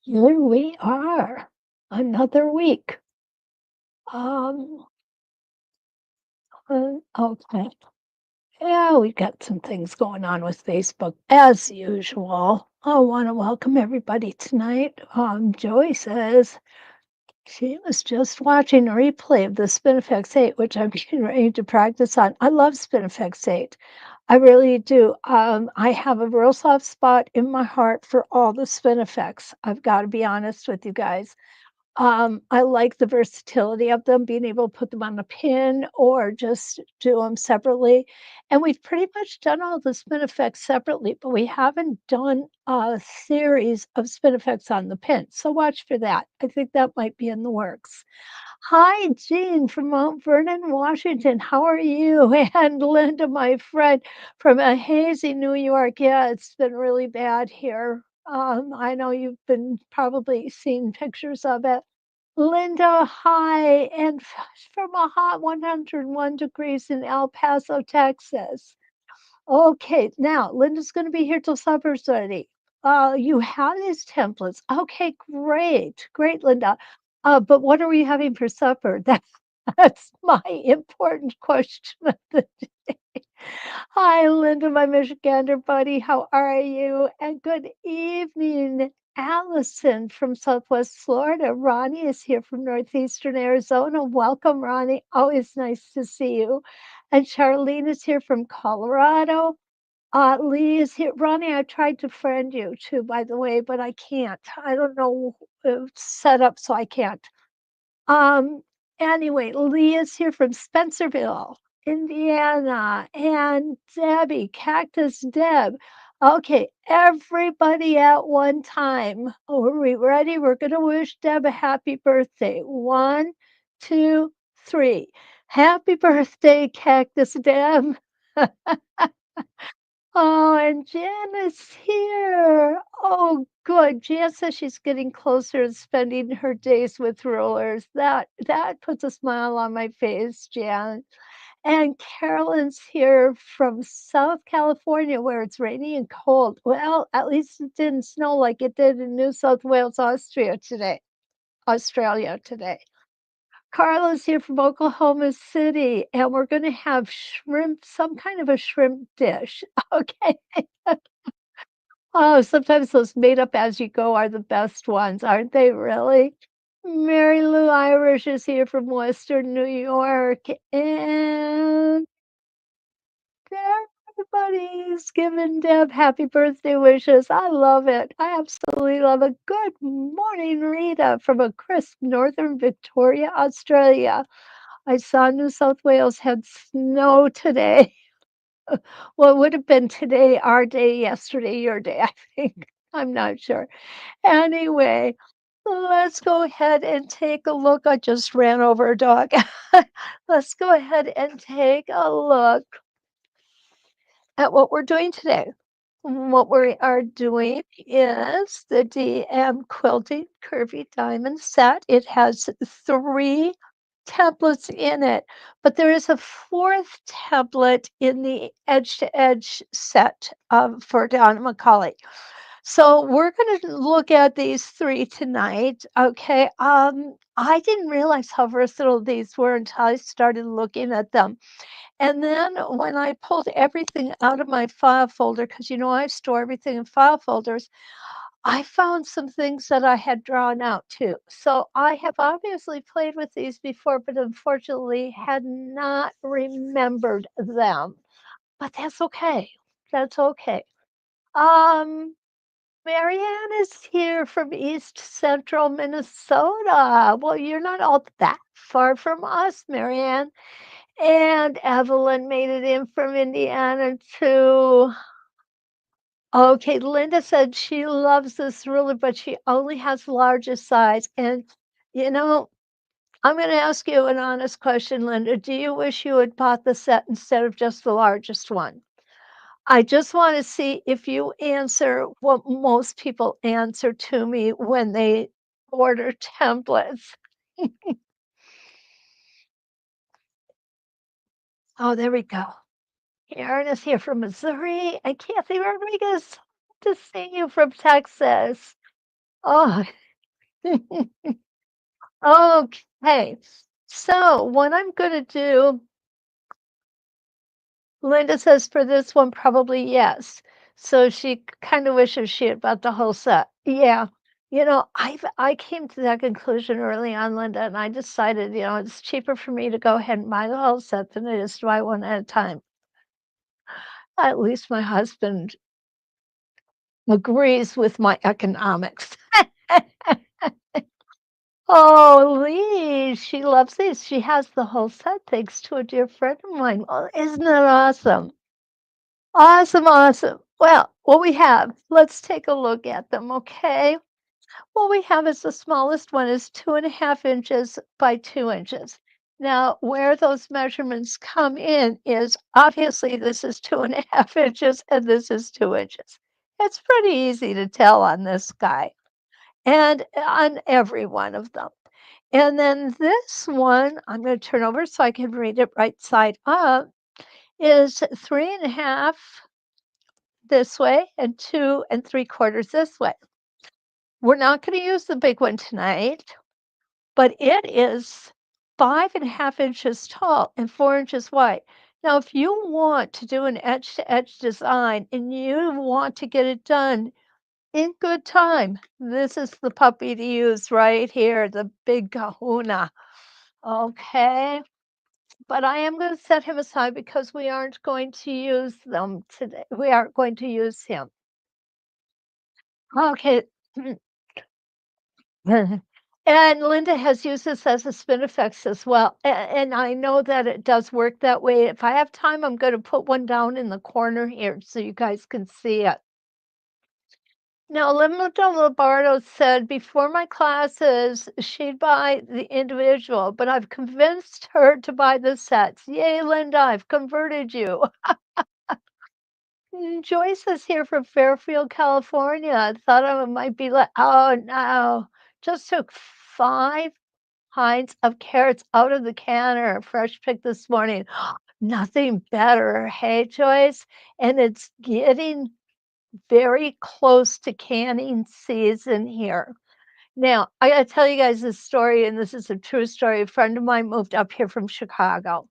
Here we are, another week. Um, okay. Yeah, we've got some things going on with Facebook as usual. I want to welcome everybody tonight. Joey says she was just watching a replay of the Spinifex 8, which I'm getting ready to practice on. I love Spinifex 8. I really do. I have a real soft spot in my heart for all the Spinifex. I've got to be honest with you guys. I like the versatility of them, being able to put them on a pin or just do them separately. And we've pretty much done all the spin effects separately, but we haven't done a series of spin effects on the pin. So watch for that. I think that might be in the works. Hi, Jean from Mount Vernon, Washington. How are you? And Linda, my friend from a hazy New York. Yeah, it's been really bad here. I know you've been probably seeing pictures of it. Linda, hi, and from a hot 101 degrees in El Paso, Texas. Okay, now Linda's going to be here till supper's ready. You have these templates. Okay, great, Linda. But what are we having for supper? That's my important question of the day. Hi, Linda, my Michigander buddy. How are you? And good evening, Allison from Southwest Florida. Ronnie is here from Northeastern Arizona. Welcome, Ronnie. Always nice to see you. And Charlene is here from Colorado. Lee is here. Ronnie, I tried to friend you too, by the way, but I can't. I don't know. It's set up so I can't. Um, anyway, Lee is here from Spencerville, Indiana, and Debbie, Cactus Deb. Okay, everybody at one time. Oh, are we ready? We're going to wish Deb a happy birthday. 1, 2, 3. Happy birthday, Cactus Deb. Oh, and Jan is here. Oh, good. Jan says she's getting closer and spending her days with rollers. That puts a smile on my face, Jan. And Carolyn's here from South California, where it's rainy and cold. Well, at least it didn't snow like it did in New South Wales, Australia today. Carla's here from Oklahoma City, and we're going to have shrimp, some kind of a shrimp dish. Okay. Oh, sometimes those made up as you go are the best ones, aren't they really? Mary Lou Irish is here from Western New York, and everybody's giving Deb happy birthday wishes. I love it. I absolutely love it. Good morning, Rita, from a crisp northern Victoria, Australia. I saw New South Wales had snow today. Well, it would have been today, our day, yesterday, your day, I think. I'm not sure. Anyway, let's go ahead and take a look. I just ran over a dog. Let's go ahead and take a look at what we're doing today. What we are doing is the DM Quilting Curvy Diamond Set. It has 3 templates in it, but there is a 4th template in the edge-to-edge set for Donna McCauley. So we're going to look at these 3 tonight. Okay. I didn't realize how versatile these were until I started looking at them. And then when I pulled everything out of my file folder, because you know I store everything in file folders, I found some things that I had drawn out too. So I have obviously played with these before, but unfortunately had not remembered them. But that's okay. That's okay. Um, Marianne is here from East Central Minnesota. Well, you're not all that far from us, Marianne. And Evelyn made it in from Indiana too. Okay, Linda said she loves this ruler, but she only has largest size. And, you know, I'm going to ask you an honest question, Linda. Do you wish you had bought the set instead of just the largest one? I just want to see if you answer what most people answer to me when they order templates. Oh, there we go. Aaron is here from Missouri, and Kathy Rodriguez to see you from Texas. Oh, okay. So what I'm gonna do, Linda says for this one, probably yes. So she kind of wishes she had bought the whole set. Yeah. I came to that conclusion early on, Linda, and I decided, it's cheaper for me to go ahead and buy the whole set than it is to buy one at a time. At least my husband agrees with my economics. Oh, Lee, she loves these. She has the whole set thanks to a dear friend of mine. Well, isn't that awesome? Awesome, awesome. Well, what we have, let's take a look at them, okay? What we have is the smallest one is 2.5 inches by 2 inches. Now, where those measurements come in is obviously this is 2.5 inches and this is 2 inches. It's pretty easy to tell on this guy and on every one of them. And then this one, I'm going to turn over so I can read it right side up, is 3.5 this way and 2 3/4 this way. We're not going to use the big one tonight, but it is 5.5 inches tall and 4 inches wide. Now, if you want to do an edge to edge design and you want to get it done in good time, this is the puppy to use right here, the big kahuna. Okay. But I am going to set him aside because we aren't going to use them today. We aren't going to use him. Okay. And Linda has used this as a spin effects as well. And I know that it does work that way. If I have time, I'm going to put one down in the corner here so you guys can see it. Now, Linda Lombardo said before my classes, she'd buy the individual, but I've convinced her to buy the sets. Yay, Linda, I've converted you. Joyce is here from Fairfield, California. I thought I might be like, oh no, just took 5 kinds of carrots out of the canner, fresh picked this morning. Nothing better, hey, Joyce? And it's getting very close to canning season here. Now, I gotta tell you guys this story, and this is a true story. A friend of mine moved up here from Chicago,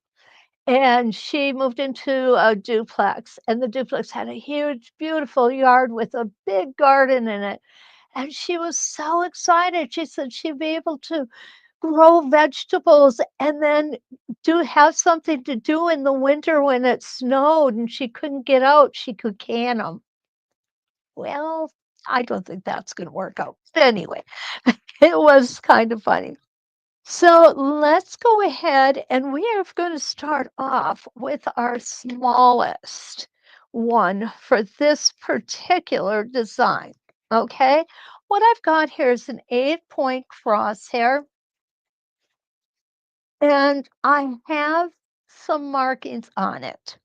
and she moved into a duplex, and the duplex had a huge, beautiful yard with a big garden in it. And she was so excited. She said she'd be able to grow vegetables and then have something to do in the winter when it snowed and she couldn't get out. She could can them. Well, I don't think that's going to work out. But anyway, it was kind of funny. So let's go ahead and we are going to start off with our smallest one for this particular design. Okay, what I've got here is an 8-point crosshair, and I have some markings on it.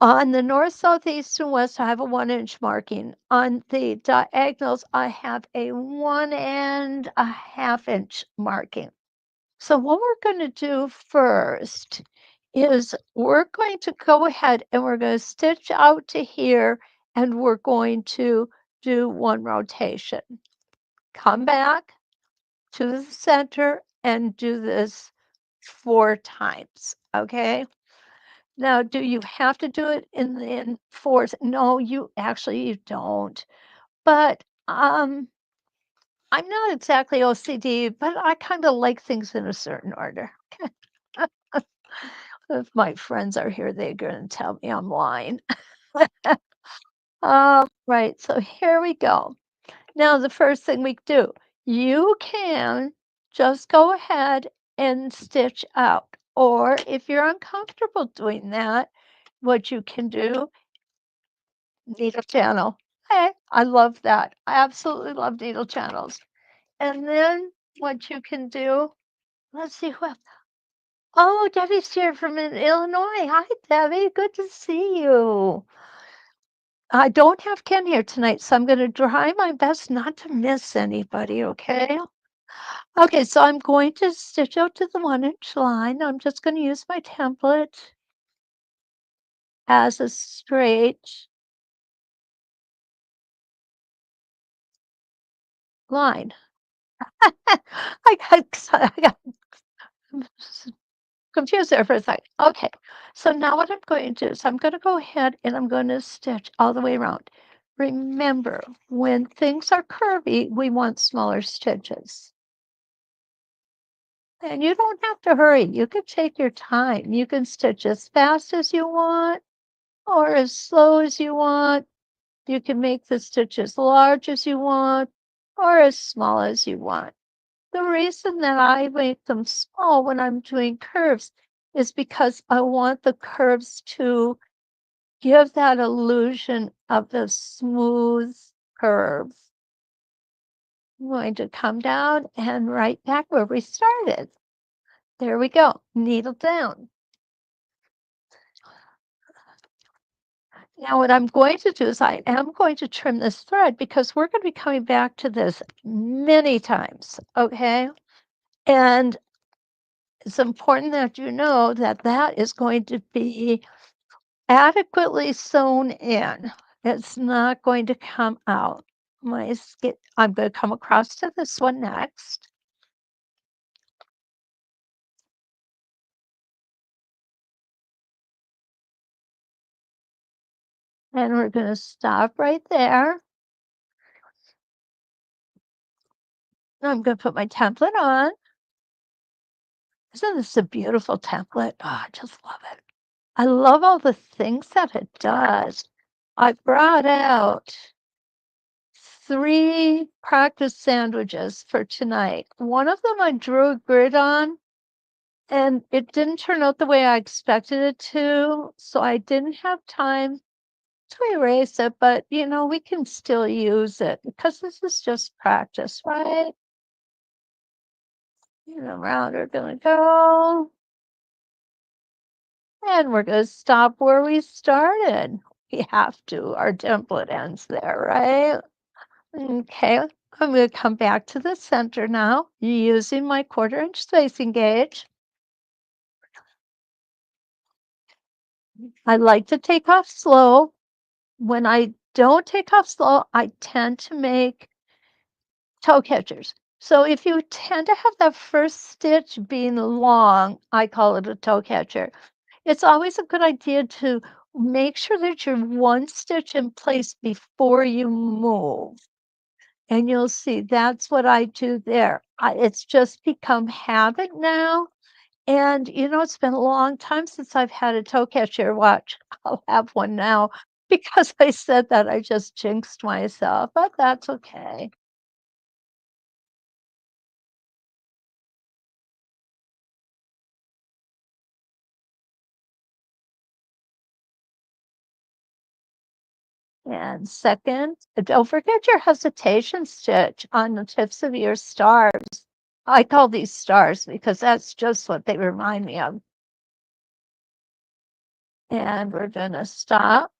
On the north, south, east, and west, I have a 1-inch marking. On the diagonals, I have a 1.5-inch marking. So what we're going to do first is we're going to go ahead and we're going to stitch out to here and we're going to do one rotation. Come back to the center and do this 4 times, okay? Now, do you have to do it in 4s? No, you don't. But I'm not exactly OCD, but I kind of like things in a certain order. If my friends are here, they're going to tell me I'm lying. Right, so here we go. Now, the first thing we do, you can just go ahead and stitch out. Or if you're uncomfortable doing that, what you can do, needle channel. Hey, I love that. I absolutely love needle channels. And then what you can do, let's see who else. Oh, Debbie's here from Illinois. Hi, Debbie. Good to see you. I don't have Ken here tonight, so I'm going to try my best not to miss anybody, okay? Okay, so I'm going to stitch out to the 1-inch line. I'm just going to use my template as a straight line. I got confused there for a second. Okay, so now what I'm going to do is I'm going to go ahead and I'm going to stitch all the way around. Remember, when things are curvy, we want smaller stitches. And you don't have to hurry. You can take your time. You can stitch as fast as you want or as slow as you want. You can make the stitch as large as you want or as small as you want. The reason that I make them small when I'm doing curves is because I want the curves to give that illusion of the smooth curve. I'm going to come down and right back where we started. There we go, needle down. Now what I'm going to do is I am going to trim this thread because we're going to be coming back to this many times, okay? And it's important that you know that that is going to be adequately sewn in. It's not going to come out. I'm going to come across to this one next. And we're going to stop right there. I'm going to put my template on. Isn't this a beautiful template? Oh, I just love it. I love all the things that it does. I brought out 3 practice sandwiches for tonight. One of them I drew a grid on, and it didn't turn out the way I expected it to, so I didn't have time to erase it, but, you know, we can still use it because this is just practice, right? And around we're gonna go. And we're gonna stop where we started. We have to. Our template ends there, right? Okay, I'm gonna come back to the center now using my 1/4" spacing gauge. I like to take off slow. When I don't take off slow, I tend to make toe catchers. So if you tend to have that first stitch being long, I call it a toe catcher. It's always a good idea to make sure that you're 1 stitch in place before you move. And you'll see that's what I do there. It's just become habit now. And, you know, it's been a long time since I've had a toe catcher. Watch, I'll have one now. Because I said that, I just jinxed myself, but that's okay. And second, don't forget your hesitation stitch on the tips of your stars. I call these stars because that's just what they remind me of. And we're gonna stop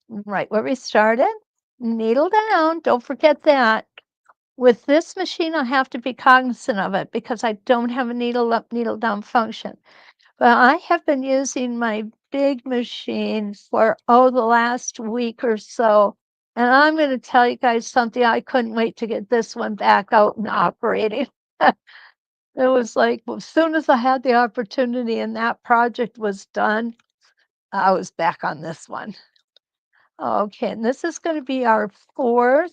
right where we started. Needle down, don't forget that. With this machine, I have to be cognizant of it because I don't have a needle up, needle down function. But I have been using my big machine for, the last week or so. And I'm going to tell you guys something. I couldn't wait to get this one back out and operating. It was like, as soon as I had the opportunity and that project was done, I was back on this one. Okay, and this is going to be our 4th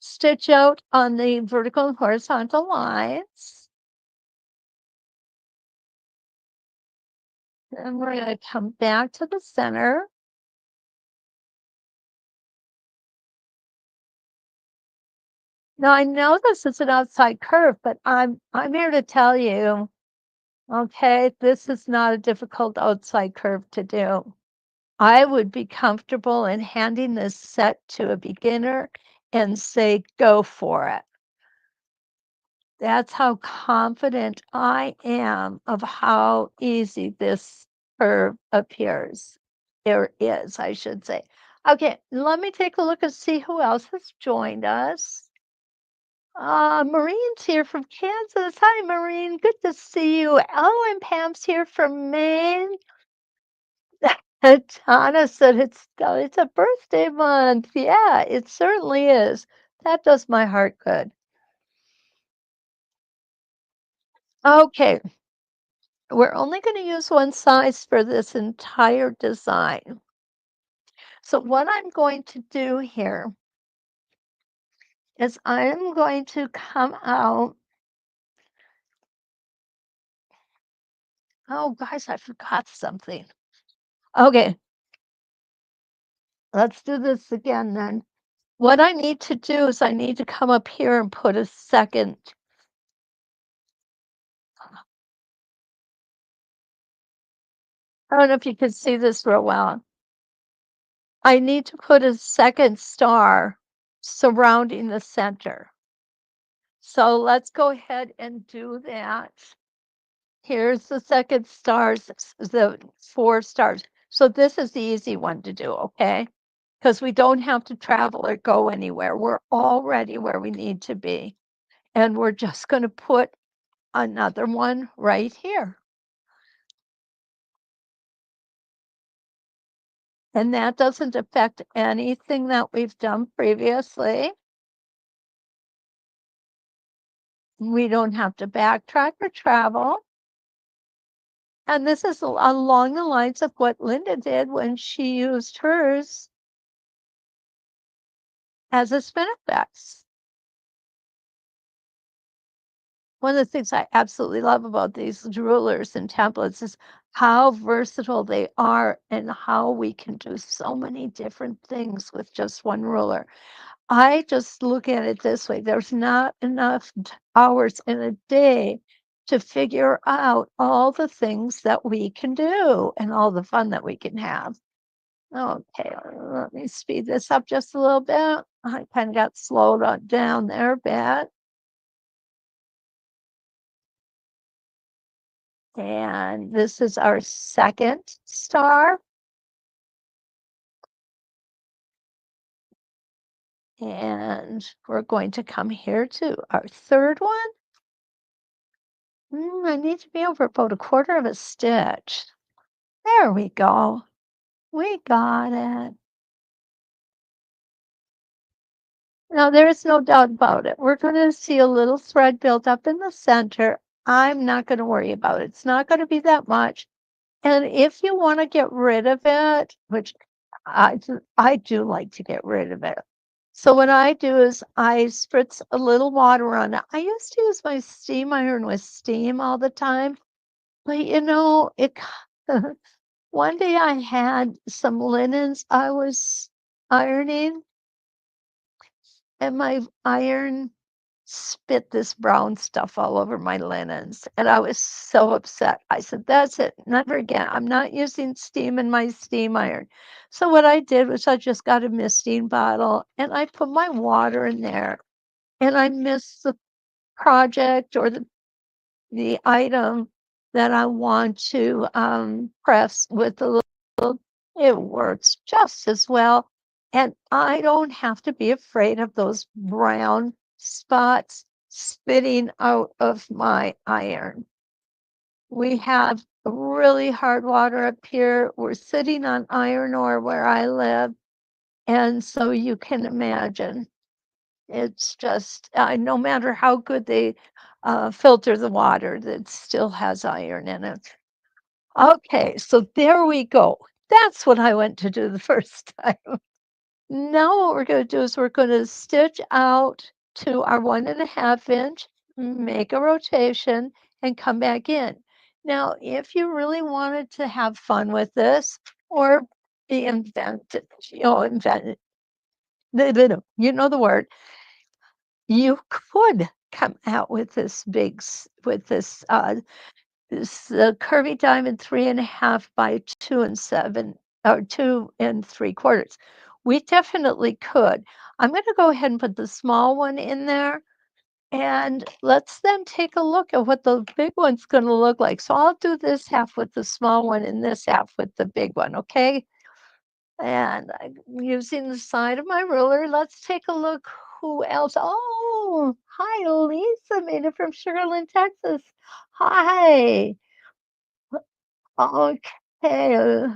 stitch out on the vertical and horizontal lines. And we're going to come back to the center. Now I know this is an outside curve, but I'm here to tell you, okay, this is not a difficult outside curve to do. I would be comfortable in handing this set to a beginner and say, go for it. That's how confident I am of how easy this curve appears. There is, I should say. Okay, let me take a look and see who else has joined us. Marine's here from Kansas. Hi, Marine. Good to see you. Oh, and Pam's here from Maine. And Donna said it's a birthday month. Yeah, it certainly is. That does my heart good. Okay, we're only going to use one size for this entire design. So what I'm going to do here is I'm going to come out. Oh, guys, I forgot something. Okay, let's do this again then. What I need to do is I need to come up here and put a second. I don't know if you can see this real well. I need to put a second star surrounding the center. So let's go ahead and do that. Here's the second stars, the 4 stars. So this is the easy one to do, okay? Because we don't have to travel or go anywhere. We're already where we need to be. And we're just going to put another one right here. And that doesn't affect anything that we've done previously. We don't have to backtrack or travel. And this is along the lines of what Linda did when she used hers as a spinifex. One of the things I absolutely love about these rulers and templates is how versatile they are and how we can do so many different things with just one ruler. I just look at it this way. There's not enough hours in a day to figure out all the things that we can do and all the fun that we can have. Okay, let me speed this up just a little bit. I kind of got slowed down there a bit. And this is our second star. And we're going to come here to our third one. I need to be over about 1/4 of a stitch. There we go. We got it. Now, there is no doubt about it. We're going to see a little thread built up in the center. I'm not going to worry about it. It's not going to be that much. And if you want to get rid of it, which I do like to get rid of it. So what I do is I spritz a little water on it. I used to use my steam iron with steam all the time, but it one day I had some linens I was ironing, and my iron spit this brown stuff all over my linens, and I was so upset. I said, "That's it, never again. I'm not using steam in my steam iron." So what I did was I just got a misting bottle, and I put my water in there, and I mist the project or the item that I want to, press with a little. It works just as well, and I don't have to be afraid of those brown spots spitting out of my iron. We have really hard water up here. We're sitting on iron ore where I live, and so you can imagine, it's just, no matter how good they, filter the water, that still has iron in it. Okay, so there we go. That's what I went to do the first time. Now what we're going to do is we're going to stitch out to our 1.5 inch, make a rotation, and come back in. Now, if you really wanted to have fun with this or be inventive, invent, you know the word, you could come out with this this Curvy Diamond 3.5 by 2 or 2 3/4. We definitely could. I'm going to go ahead and put the small one in there, and let's then take a look at what the big one's going to look like. So I'll do this half with the small one and this half with the big one, okay? And I'm using the side of my ruler. Let's take a look who else. Oh, hi, Lisa made it from Sugarland, Texas. Hi. Okay.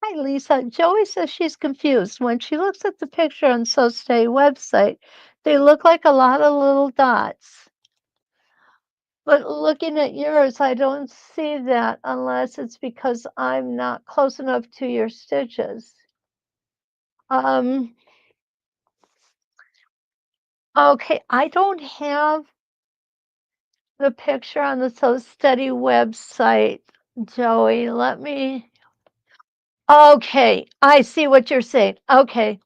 Hi, Lisa. Joey says she's confused. When she looks at the picture on So Stay website, They look like a lot of little dots. But looking at yours, I don't see that unless it's because I'm not close enough to your stitches. Um, okay, I don't have the picture on the Sew Steady website, Joey. Let me. Okay, I see what you're saying. Okay.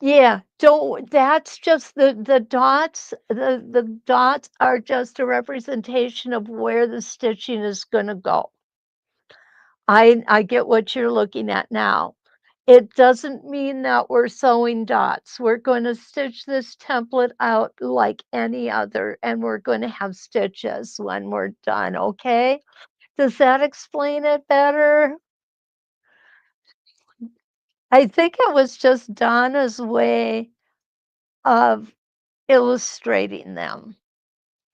Yeah, don't that's just the dots, the dots are just a representation of where the stitching is gonna go. I get what you're looking at now. It doesn't mean that we're sewing dots. We're gonna stitch this template out like any other, and we're gonna have stitches when we're done, okay? Does that explain it better? I think it was just Donna's way of illustrating them,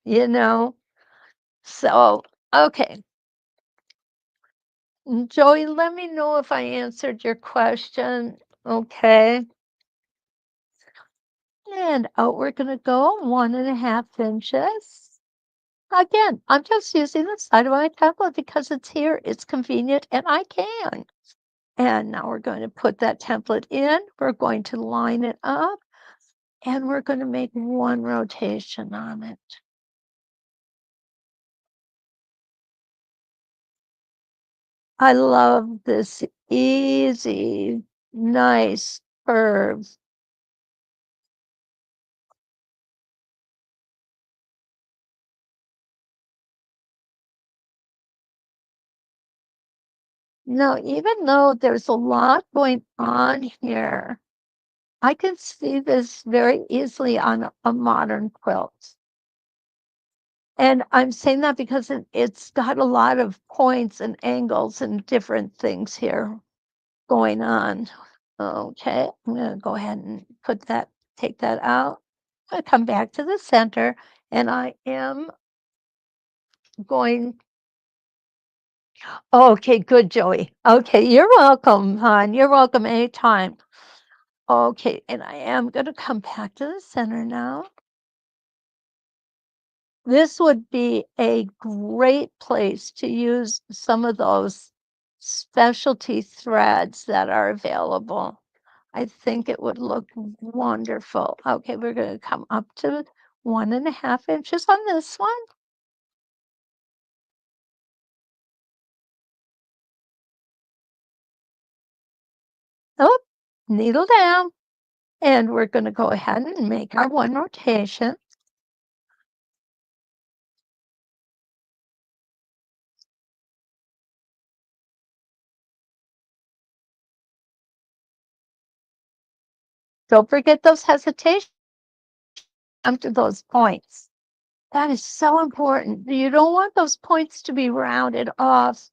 you know? So, okay. Joey, let me know if I answered your question. Okay. And out we're going to go 1.5 inches. Again, I'm just using the side of my template because it's here, it's convenient, and I can. And now we're going to put that template in. We're going to line it up, and we're going to make one rotation on it. I love this easy, nice curve. Now, even though there's a lot going on here, I can see this very easily on a modern quilt. And I'm saying that because it's got a lot of points and angles and different things here going on. Okay, I'm going to go ahead and take that out. I'm going to come back to the center, and I am going. Okay, good, Joey. Okay, you're welcome, hon. You're welcome anytime. Okay, and I am going to come back to the center now. This would be a great place to use some of those specialty threads that are available. I think it would look wonderful. Okay, we're going to come up to 1.5 inches on this one. Oh, needle down. And we're going to go ahead and make our one rotation. Don't forget those hesitations to those points. That is so important. You don't want those points to be rounded off,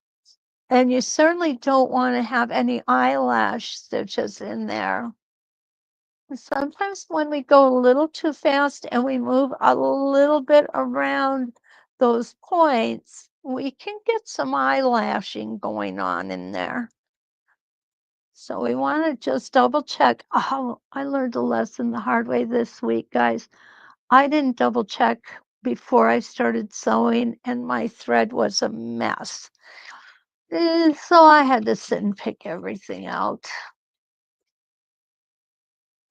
and you certainly don't want to have any eyelash stitches in there. Sometimes when we go a little too fast and we move a little bit around those points, we can get some eyelashing going on in there. So we want to just double check. Oh, I learned a lesson the hard way this week, guys. I didn't double check before I started sewing, and my thread was a mess. So I had to sit and pick everything out.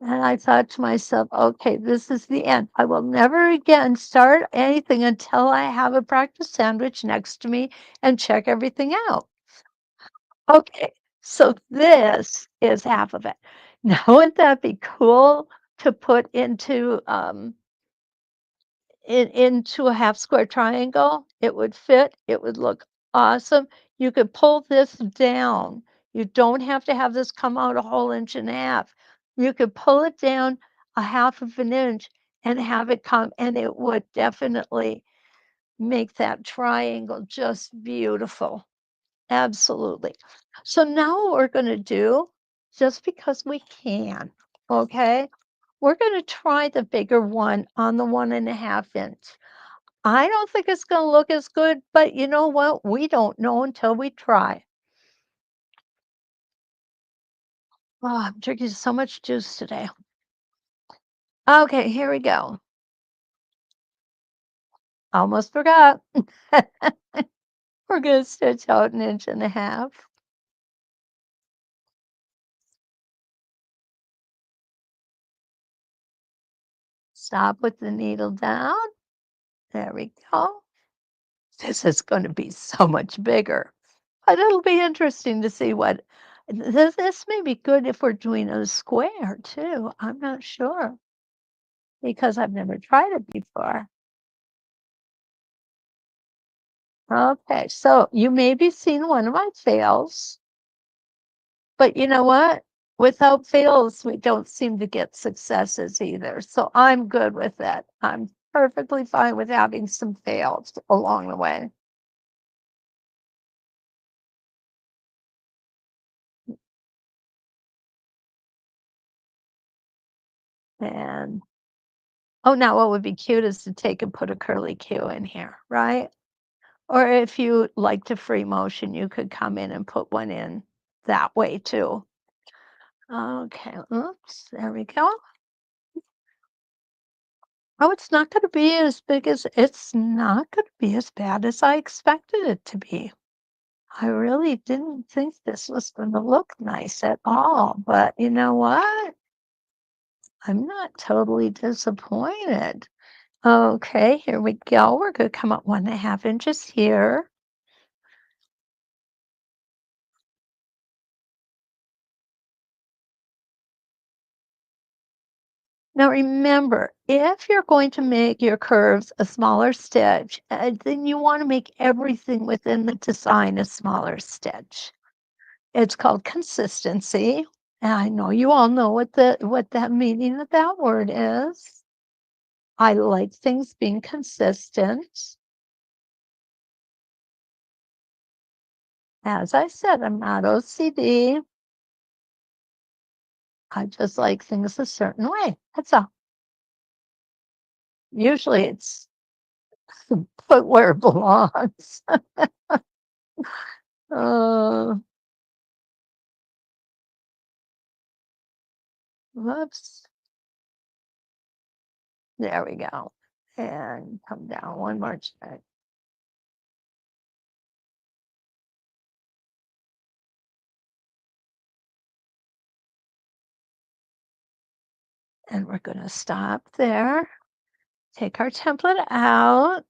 And I thought to myself, okay, this is the end. I will never again start anything until I have a practice sandwich next to me and check everything out. Okay, so this is half of it. Now, wouldn't that be cool to put into a half square triangle? It would fit, it would look awesome. You could pull this down. You don't have to have this come out a whole inch and a half. You could pull it down a half of an inch and have it come, and it would definitely make that triangle just beautiful. Absolutely. So now what we're going to do, just because we can, okay, we're going to try the bigger one on the 1.5 inch. I don't think it's going to look as good, but you know what? We don't know until we try. Oh, I'm drinking so much juice today. Okay, here we go. Almost forgot. We're gonna stitch out 1.5 inches. Stop with the needle down. There we go. This is gonna be so much bigger, but it'll be interesting to see what this may be good if we're doing a square too. I'm not sure because I've never tried it before. Okay, so you may be seeing one of my fails, but you know what? Without fails, we don't seem to get successes either. So I'm good with that. I'm perfectly fine with having some fails along the way. And oh, now what would be cute is to take and put a curly Q in here, right? Or if you like to free motion, you could come in and put one in that way too. Okay, oops, there we go. Oh, it's not going to be as big as, it's not going to be as bad as I expected it to be. I really didn't think this was going to look nice at all, but you know what? I'm not totally disappointed. Okay, here we go. We're going to come up 1.5 inches here. Now remember, if you're going to make your curves a smaller stitch, then you want to make everything within the design a smaller stitch. It's called consistency. And I know you all know what that meaning of that word is. I like things being consistent. As I said, I'm not OCD. I just like things a certain way. That's all. Usually it's put where it belongs. uh, whoops. There we go. And come down one more check. And we're going to stop there. Take our template out.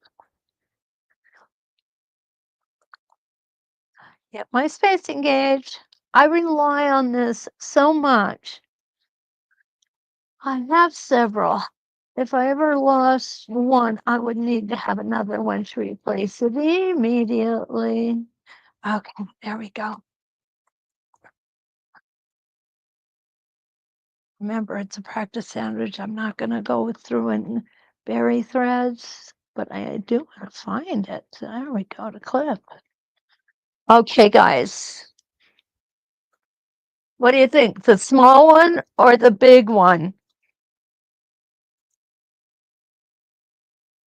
Get my spacing gauge. I rely on this so much. I have several. If I ever lost one, I would need to have another one to replace it immediately. Okay, there we go. Remember, it's a practice sandwich. I'm not going to go through and bury threads, but I do want to find it. There we go, to clip. Okay, guys. What do you think? The small one or the big one?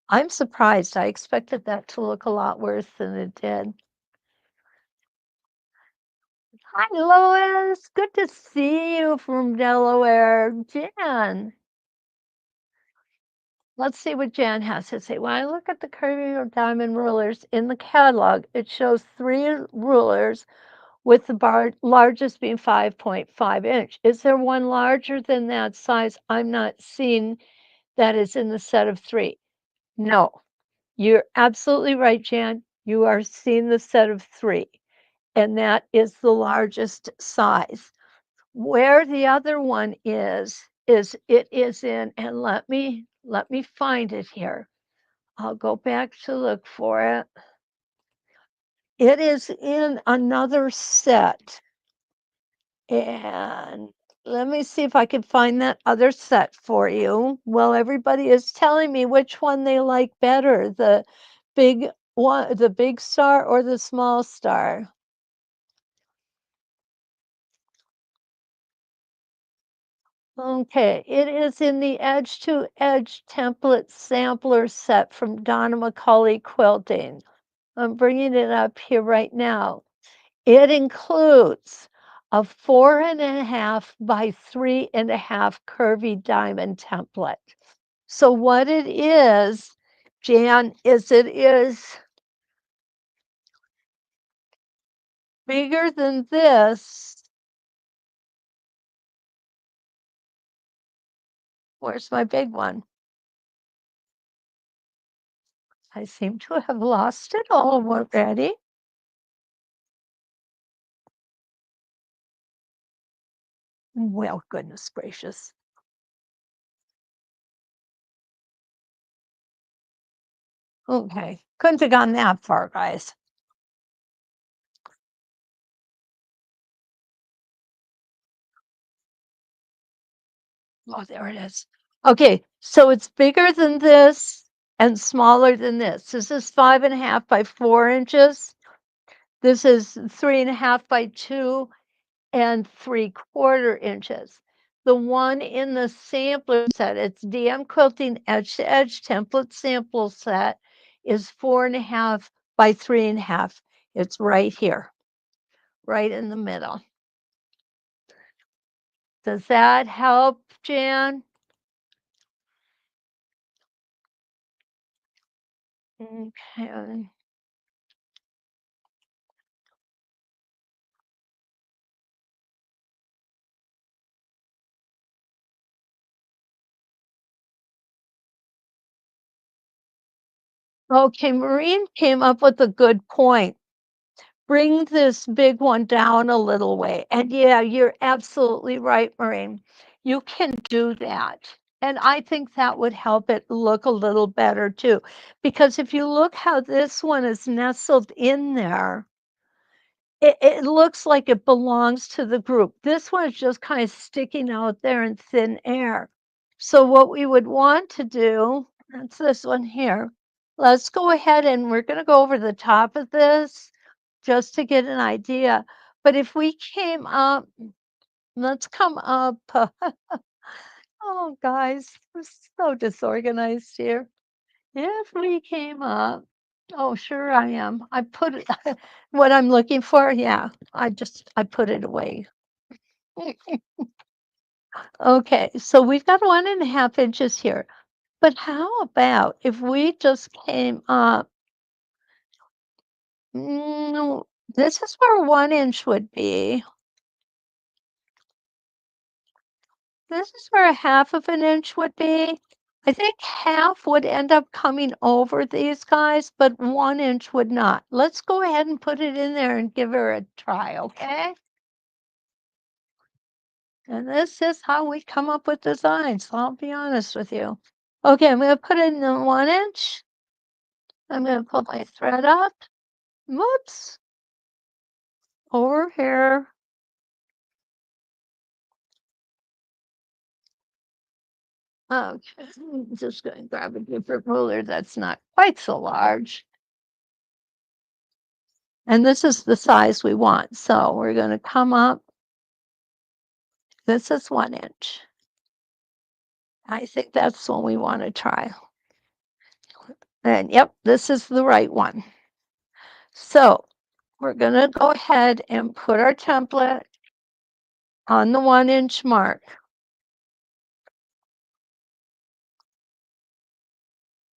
I'm surprised. I expected that to look a lot worse than it did. Hi, Lois. Good to see you from Delaware. Jan. Let's see what Jan has to say. When I look at the Curvy Diamond rulers in the catalog, it shows 3 rulers with the largest being 5.5 inch. Is there one larger than that size? I'm not seeing that is in the set of 3. No, you're absolutely right, Jan. You are seeing the set of 3, and that is the largest size. Where the other one is it is in, and let me find it here. I'll go back to look for it. It is in another set. And let me see if I can find that other set for you. Well, everybody is telling me which one they like better, the big one, the big star or the small star. Okay, it is in the Edge to Edge template sampler set from Donna McCauley Quilting. I'm bringing it up here right now. It includes a 4.5 by 3.5 curvy diamond template. So what it is, Jan, is it is bigger than this. Where's my big one? I seem to have lost it all already. Well, goodness gracious. Okay, couldn't have gone that far, guys. Oh, there it is. Okay, so it's bigger than this and smaller than this. This is 5.5 by 4 inches. This is 3.5 by 2 3/4 inches. The one in the sampler set, it's DM Quilting Edge to Edge Template Sample Set, is 4.5 by 3.5. It's right here, right in the middle. Does that help, Jan? Okay. Okay, Maureen came up with a good point. Bring this big one down a little way. And yeah, you're absolutely right, Maureen. You can do that. And I think that would help it look a little better too. Because if you look how this one is nestled in there, it looks like it belongs to the group. This one is just kind of sticking out there in thin air. So what we would want to do, that's this one here. Let's go ahead and we're going to go over the top of this just to get an idea. But if we came up, let's come up. Oh, guys, we're so disorganized here. If we came up, oh, sure I am. I put it, what I'm looking for. Yeah, I put it away. Okay, so we've got 1.5 inches here. But how about if we just came up, this is where 1 inch would be. This is where a 1/2 inch would be. I think half would end up coming over these guys, but 1 inch would not. Let's go ahead and put it in there and give her a try, okay? And this is how we come up with designs, I'll be honest with you. Okay, I'm gonna put it in the 1 inch. I'm gonna pull my thread up. Whoops. Over here. Okay, I'm just going to grab a different ruler that's not quite so large. And this is the size we want. So we're going to come up. This is 1 inch. I think that's what we want to try. And yep, this is the right one. So we're going to go ahead and put our template on the 1 inch mark.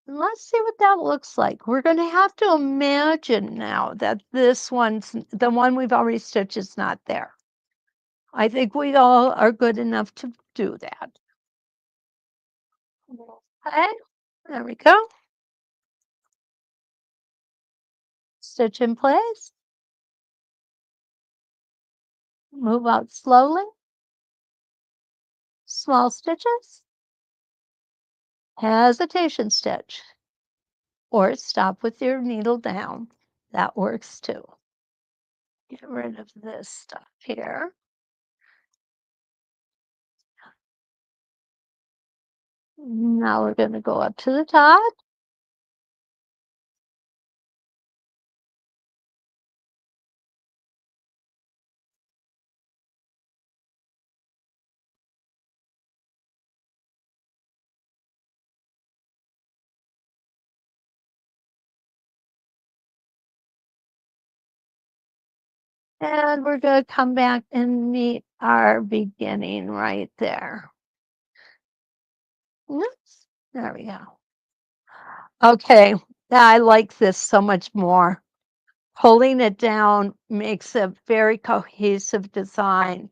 And let's see what that looks like. We're going to have to imagine now that this one's, the one we've already stitched, is not there. I think we all are good enough to do that. Okay, there we go. Stitch in place. Move out slowly. Small stitches. Hesitation stitch. Or stop with your needle down. That works too. Get rid of this stuff here. Now we're going to go up to the top. And we're going to come back and meet our beginning right there. Oops, there we go. Okay, I like this so much more. Pulling it down makes a very cohesive design.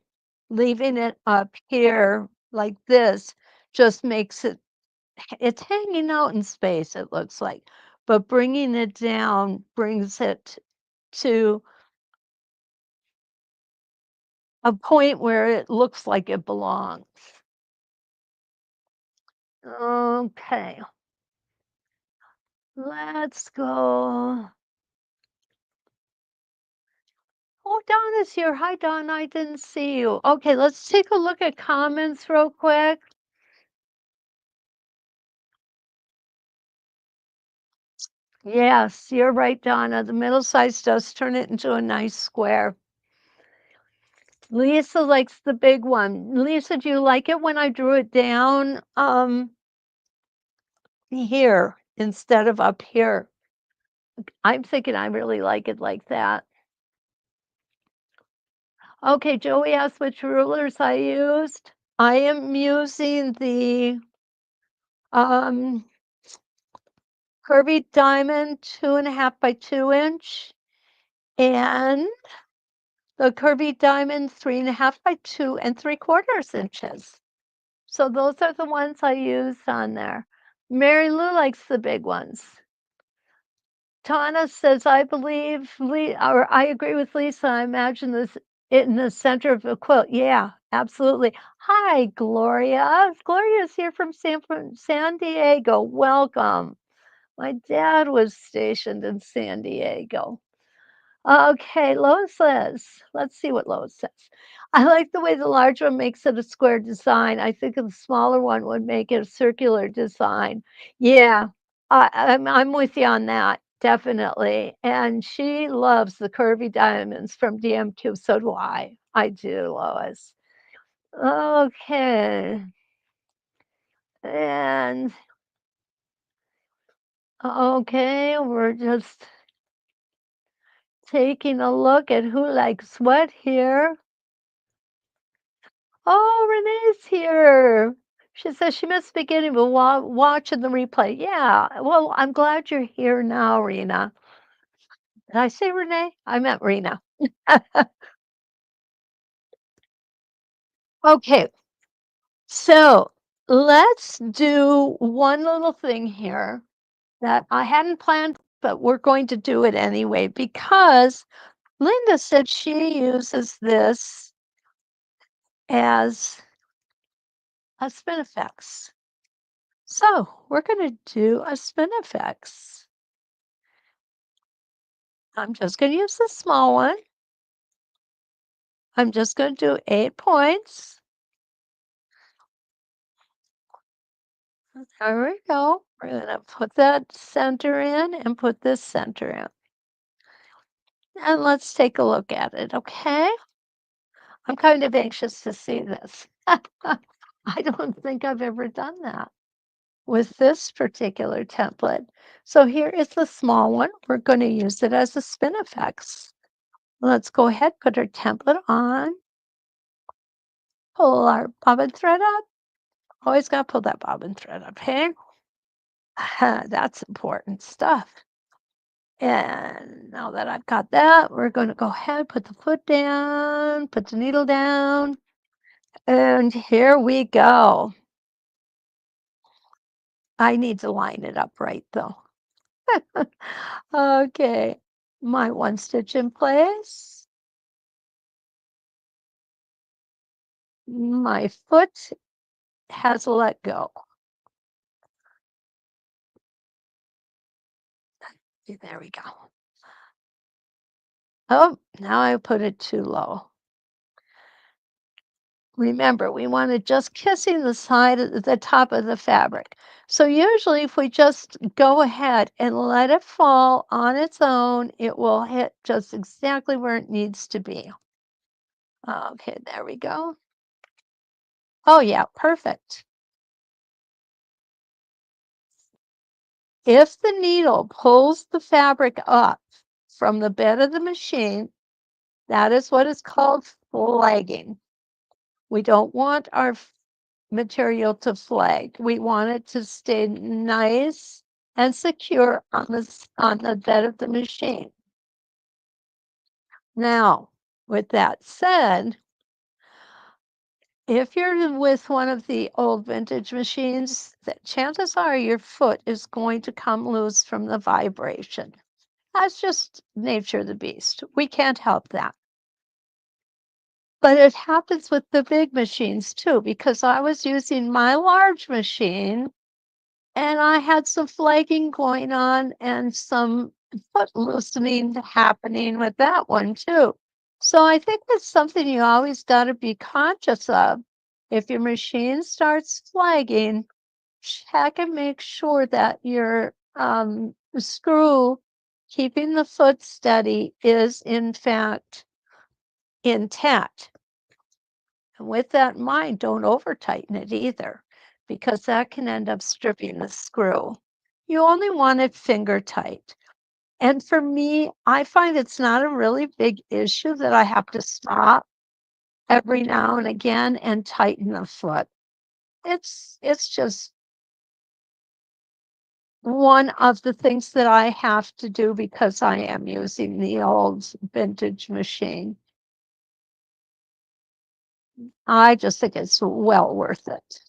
Leaving it up here like this just makes it's hanging out in space, it looks like. But bringing it down brings it to a point where it looks like it belongs. Okay. Let's go. Oh, Donna's here. Hi, Donna. I didn't see you. Okay, let's take a look at comments real quick. Yes, you're right, Donna. The middle size does turn it into a nice square. Lisa likes the big one. Lisa, do you like it when I drew it down here instead of up here? I'm thinking I really like it like that. Okay, Joey asked which rulers I used. I am using the Curvy Diamond 2.5 by 2 inch and the Curvy Diamond 3.5 by 2 3/4 inches. So those are the ones I used on there. Mary Lou likes the big ones. Tana says, I believe, or I agree with Lisa. I imagine this in the center of a quilt. Yeah, absolutely. Hi, Gloria. Gloria's here from San Diego. Welcome. My dad was stationed in San Diego. Okay, Lois says, let's see what Lois says. I like the way the large one makes it a square design. I think the smaller one would make it a circular design. Yeah, I'm with you on that, definitely. And she loves the curvy diamonds from DMQ. So do I. I do, Lois. Okay. And okay, we're just taking a look at who likes what here. Oh, Renee's here. She says she missed the beginning, but watching the replay. Yeah, well, I'm glad you're here now, Rena. Did I say Renee? I meant Rena. Okay, so let's do one little thing here that I hadn't planned, but we're going to do it anyway because Linda said she uses this as a spinifex. So we're going to do a spinifex. I'm just going to use the small one. I'm just going to do 8 points. There we go. We're going to put that center in and put this center in. And let's take a look at it, okay? I'm kind of anxious to see this. I don't think I've ever done that with this particular template. So here is the small one. We're going to use it as a spinifex. Let's go ahead, put our template on, pull our bobbin thread up. Always got to pull that bobbin thread up, hey? That's important stuff. And now that I've got that, we're going to go ahead, put the foot down, put the needle down, and here we go. I need to line it up right though. Okay, my one stitch in place. My foot has let go. There we go. Oh, now I put it too low. Remember, we want to just kissing the side of the top of the fabric. So usually if we just go ahead and let it fall on its own, it will hit just exactly where it needs to be. Okay, there we go. Oh yeah, perfect. If the needle pulls the fabric up from the bed of the machine, That is what is called flagging. We don't want our material to flag. We want it to stay nice and secure on the bed of the machine. Now, with that said, if you're with one of the old vintage machines, the chances are your foot is going to come loose from the vibration. That's just nature of the beast. We can't help that. But it happens with the big machines too, because I was using my large machine and I had some flagging going on and some foot loosening happening with that one too. So I think that's something you always got to be conscious of. If your machine starts flagging, check and make sure that your screw keeping the foot steady is in fact intact. And with that in mind, don't over tighten it either, because that can end up stripping the screw. You only want it finger tight. And for me, I find it's not a really big issue that I have to stop every now and again and tighten the foot. It's just one of the things that I have to do because I am using the old vintage machine. I just think it's well worth it.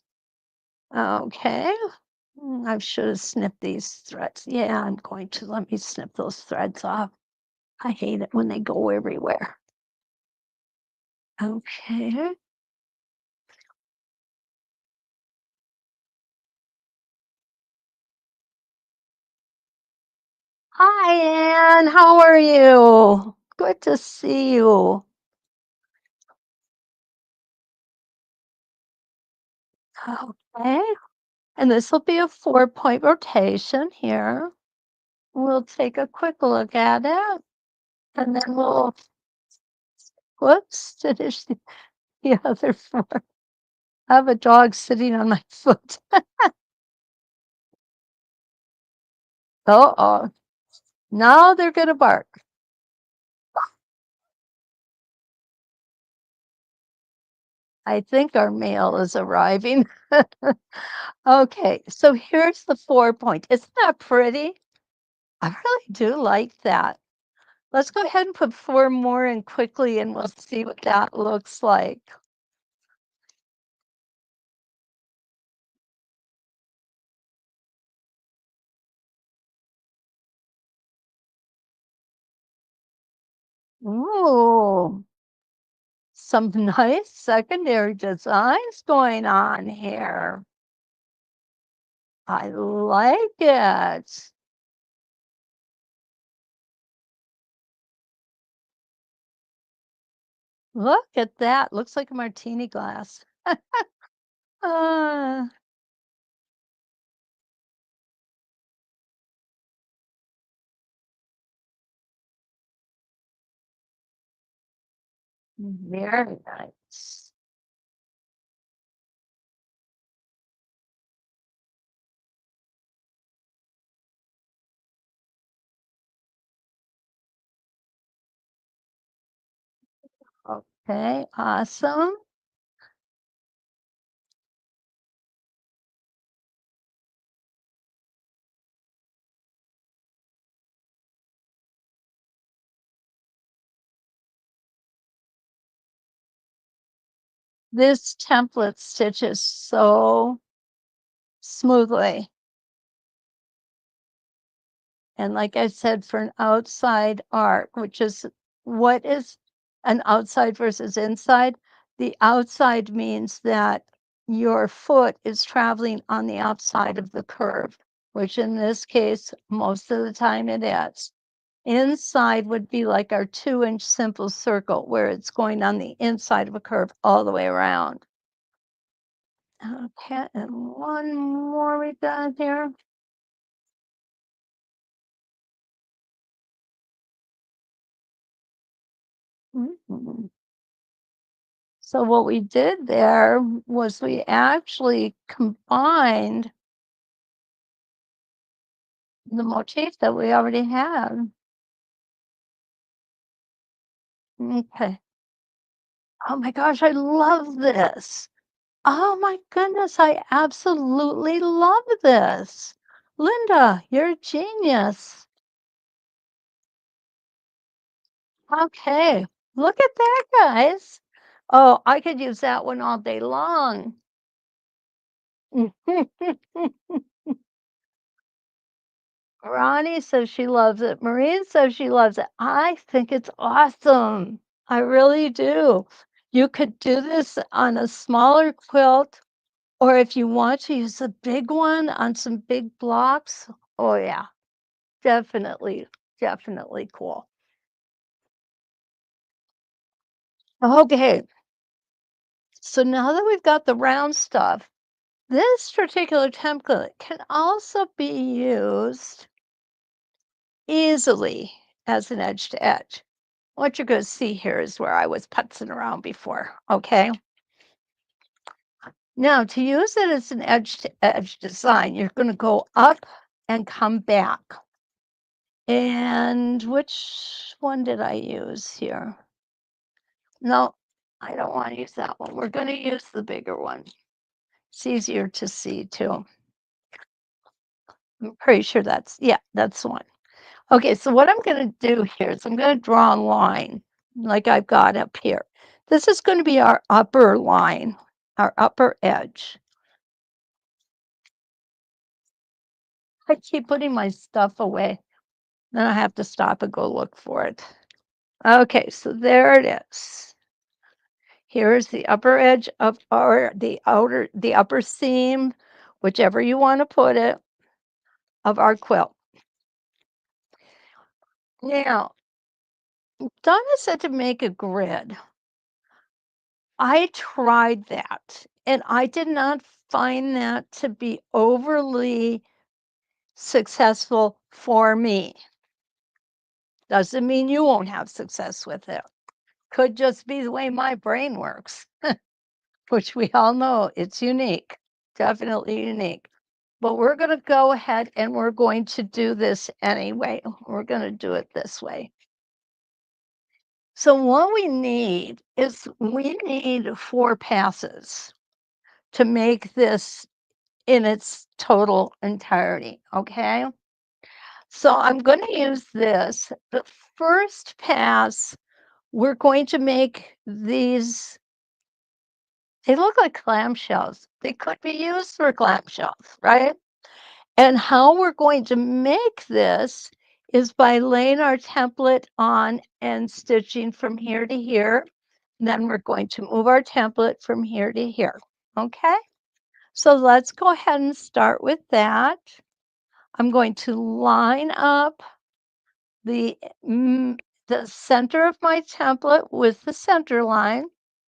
Okay. I should have snipped these threads. Yeah, I'm going to. Let me snip those threads off. I hate it when they go everywhere. Okay. Hi, Anne. How are you? Good to see you. Okay. And this will be a 4-point rotation here. We'll take a quick look at it. And then we'll, whoops, finish the other 4. I have a dog sitting on my foot. Uh-oh. Now they're going to bark. I think our mail is arriving. Okay, so here's the 4-point. Isn't that pretty? I really do like that. Let's go ahead and put 4 more in quickly and we'll see what that looks like. Ooh, some nice secondary designs going on here. I like it. Look at that. Looks like a martini glass. Ah, very nice. Okay, awesome. This template stitches so smoothly. And like I said, for an outside arc, which is what is an outside versus inside, the outside means that your foot is traveling on the outside of the curve, which in this case, most of the time it is. Inside would be like our 2-inch simple circle where it's going on the inside of a curve all the way around. Okay, and one more we got here. Mhm. So what we did there was we actually combined the motif that we already had. Okay. Oh my gosh, I love this. Oh my goodness, I absolutely love this. Linda, you're a genius. Okay, look at that, guys. Oh, I could use that one all day long. Ronnie says she loves it. Maureen says she loves it. I think it's awesome. I really do. You could do this on a smaller quilt, or if you want to use a big one on some big blocks. Oh, yeah, definitely, definitely cool. Okay, so now that we've got the round stuff, this particular template can also be used easily as an edge to edge. What you're going to see here is where I was putzing around before, okay? Now, to use it as an edge to edge design, you're going to go up and come back. And which one did I use here? No, I don't want to use that one. We're going to use the bigger one. It's easier to see too. I'm pretty sure that's the one. Okay, so what I'm going to do here is I'm going to draw a line like I've got up here. This is going to be our upper line, our upper edge. I keep putting my stuff away. Then I have to stop and go look for it. Okay, so there it is. Here's the upper edge of the upper seam, whichever you want to put it, of our quilt. Now, Donna said to make a grid. I tried that and I did not find that to be overly successful for me. Doesn't mean you won't have success with it. Could just be the way my brain works, which we all know it's unique, definitely unique. But we're going to go ahead and we're going to do this anyway. We're going to do it this way. So what we need is we need 4 passes to make this in its total entirety, okay? So I'm going to use this. The first pass, we're going to make these, they look like clamshells. They could be used for clamshells, right? And how we're going to make this is by laying our template on and stitching from here to here. And then we're going to move our template from here to here, okay? So let's go ahead and start with that. I'm going to line up the center of my template with the center line.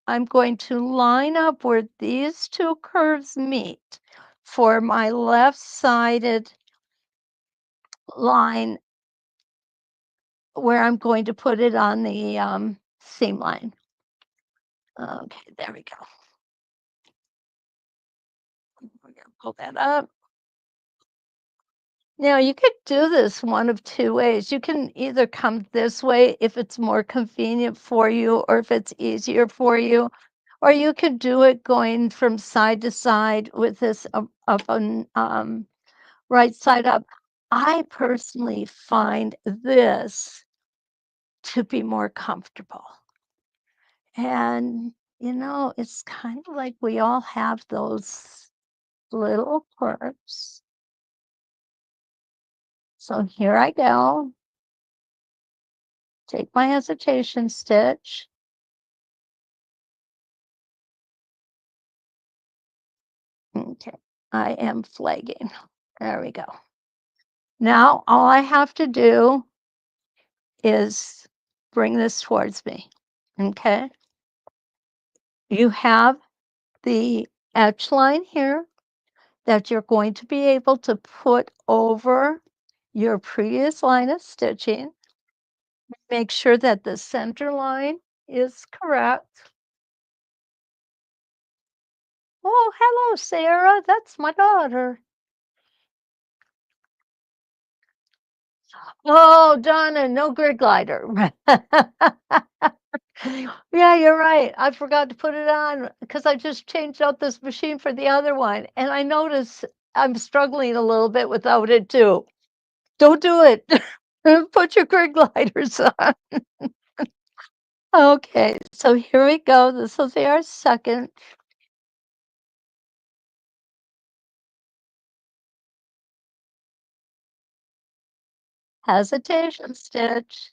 I'm going to line up where these 2 curves meet for my left-sided line where I'm going to put it on the seam line. Okay, there we go. We're going to pull that up. Now, you could do this one of 2 ways. You can either come this way if it's more convenient for you or if it's easier for you, or you could do it going from side to side with this up on right side up. I personally find this to be more comfortable. And, it's kind of like we all have those little quirks. So here I go. Take my hesitation stitch. Okay, I am flagging. There we go. Now all I have to do is bring this towards me. Okay. You have the edge line here that you're going to be able to put over your previous line of stitching. Make sure that the center line is correct. Oh, hello, Sarah. That's my daughter. Oh, Donna, no grid glider. Yeah, you're right. I forgot to put it on because I just changed out this machine for the other one, and I notice I'm struggling a little bit without it too. Don't do it. Put your grid gliders on. Okay, so here we go. This will be our second. Hesitation stitch.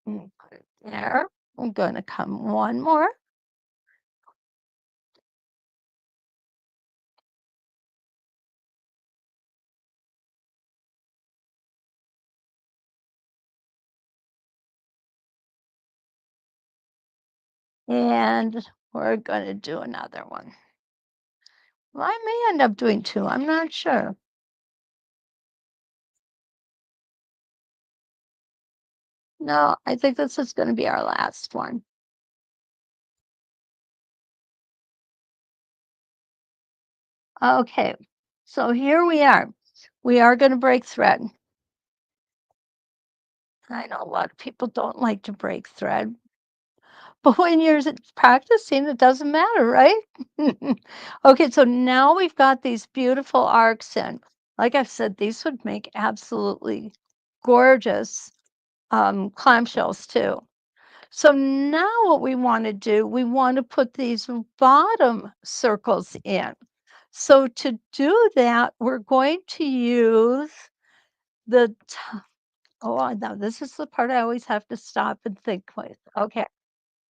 Put it there. I'm going to come one more. And we're going to do another one. Well, I may end up doing two. I'm not sure. No, I think this is going to be our last one. Okay, so here we are. We are going to break thread. I know a lot of people don't like to break thread, but when you're practicing, it doesn't matter, right? Okay, so now we've got these beautiful arcs in. Like I said, these would make absolutely gorgeous clamshells too. So now what we want to do, we want to put these bottom circles in. So to do that, we're going to use the, oh, now this is the part I always have to stop and think with. Okay.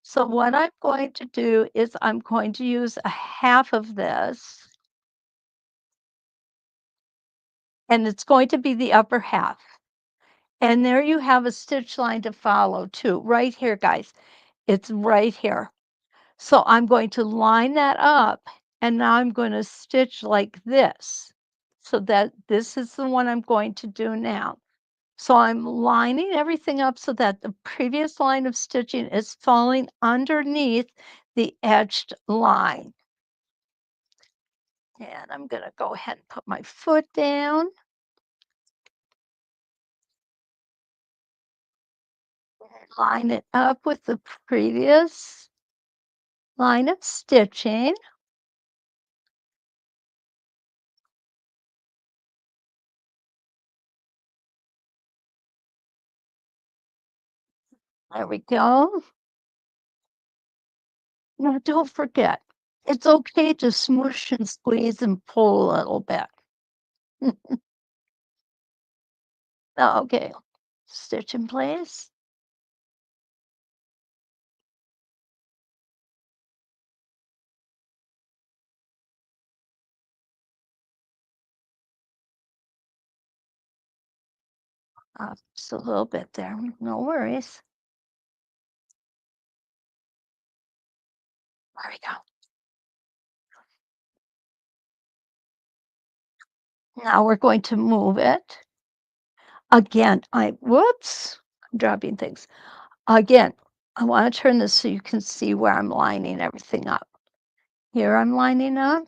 So what I'm going to do is I'm going to use a half of this, and it's going to be the upper half. And there you have a stitch line to follow too, right here, guys. It's right here. So I'm going to line that up, and now I'm going to stitch like this. So that this is the one I'm going to do now. So I'm lining everything up so that the previous line of stitching is falling underneath the edged line. And I'm going to go ahead and put my foot down. Line it up with the previous line of stitching. There we go. Now don't forget, it's okay to smoosh and squeeze and pull a little bit. Okay, stitch in place. Just a little bit there, no worries. There we go. Now we're going to move it. Again, whoops, I'm dropping things. Again, I want to turn this so you can see where I'm lining everything up. Here I'm lining up.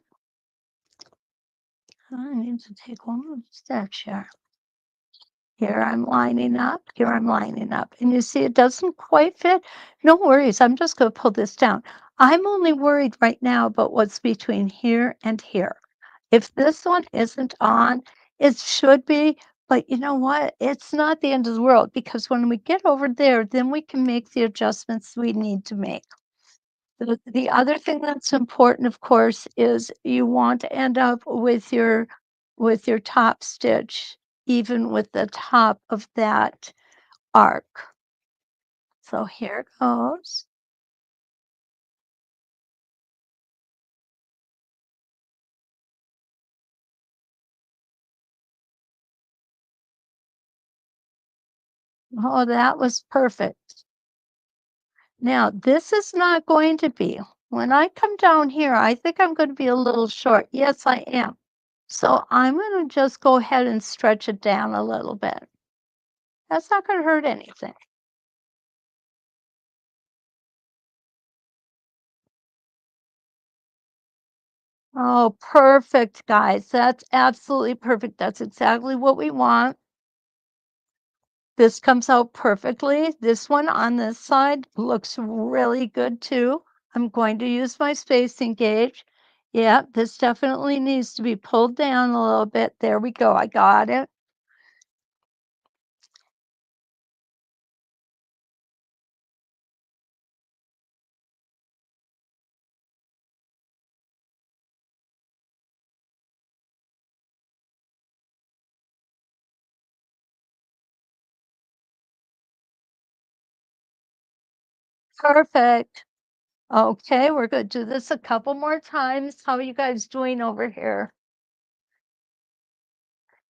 I need to take one more stitch here. Here I'm lining up, here I'm lining up. And you see it doesn't quite fit. No worries, I'm just going to pull this down. I'm only worried right now about what's between here and here. If this one isn't on, it should be, but you know what? It's not the end of the world because when we get over there, then we can make the adjustments we need to make. The other thing that's important, of course, is you want to end up with your top stitch even with the top of that arc. So here it goes. Oh, that was perfect. Now, this is not going to be, when I come down here, I think I'm going to be a little short. Yes, I am. So I'm going to just go ahead and stretch it down a little bit. That's not going to hurt anything. Oh, perfect, guys. That's absolutely perfect. That's exactly what we want. This comes out perfectly. This one on this side looks really good too. I'm going to use my spacing gauge. Yeah, this definitely needs to be pulled down a little bit. There we go. I got it. Perfect. Okay, we're going to do this a couple more times. How are you guys doing over here?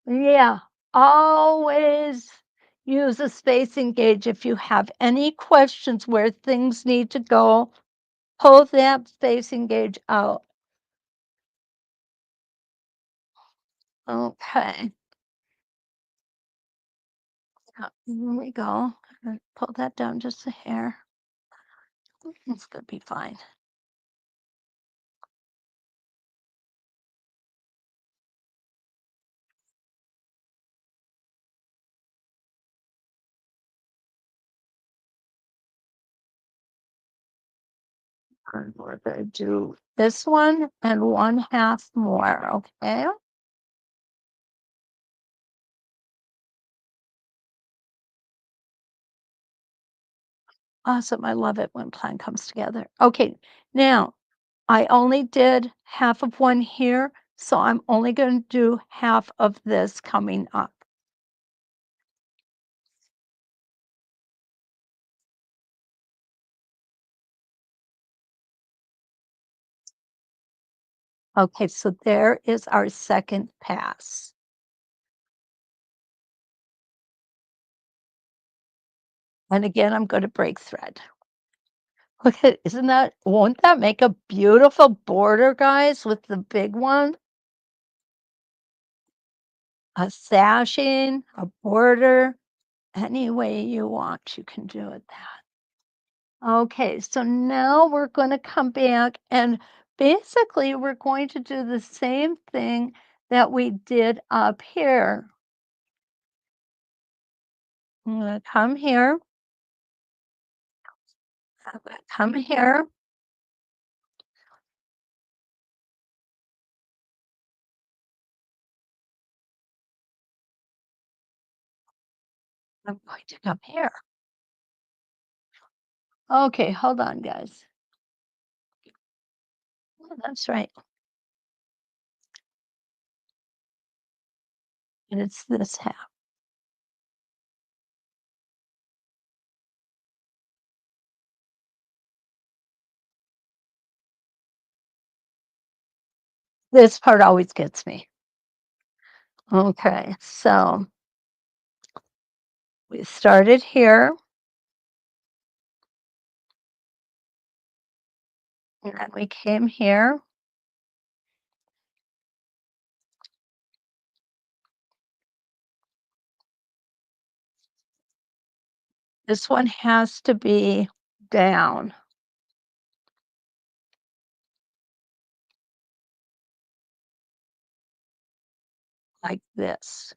Yeah, always use a spacing gauge if you have any questions where things need to go. Pull that spacing gauge out. Okay. Here we go. Pull that down just a hair. It's gonna be fine. And we're gonna do this one and 1/2 more, okay? Awesome. I love it when plan comes together. Okay, now I only did half of one here, so I'm only going to do half of this coming up. Okay, so there is our second pass. And again, I'm going to break thread. Look at, won't that make a beautiful border, guys, with the big one? A sashing, a border, any way you want, you can do it that. Okay, so now we're going to come back and basically we're going to do the same thing that we did up here. I'm going to come here. I'm going to come here. I'm going to come here. Okay, hold on, guys. Oh, that's right. And it's this half. This part always gets me. Okay, so we started here. And then we came here. This one has to be down. Like this.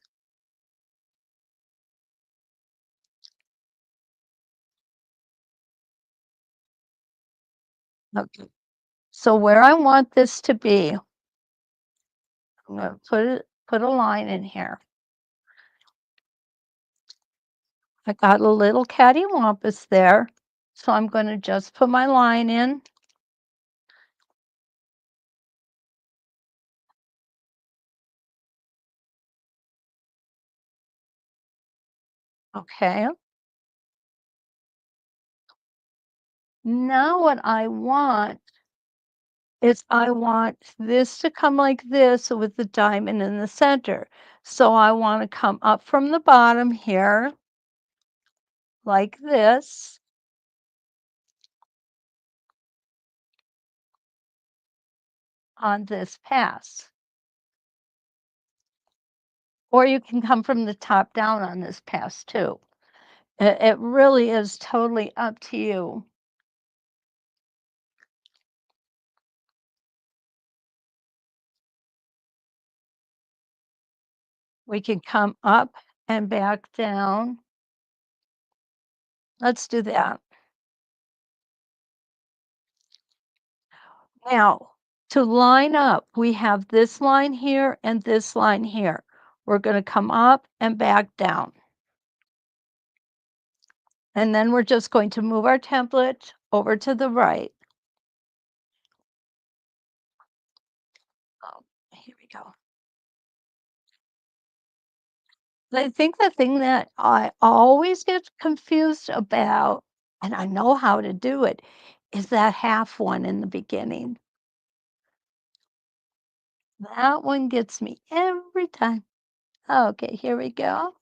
Okay. So where I want this to be, I'm going to put a line in here. I got a little cattywampus there, so I'm going to just put my line in. Okay. Now what I want is I want this to come like this with the diamond in the center. So I want to come up from the bottom here like this. On this pass. Or you can come from the top down on this pass too. It really is totally up to you. We can come up and back down. Let's do that. Now, to line up, we have this line here and this line here. We're going to come up and back down. And then we're just going to move our template over to the right. Oh, here we go. I think the thing that I always get confused about, and I know how to do it, is that half one in the beginning. That one gets me every time. Okay, here we go.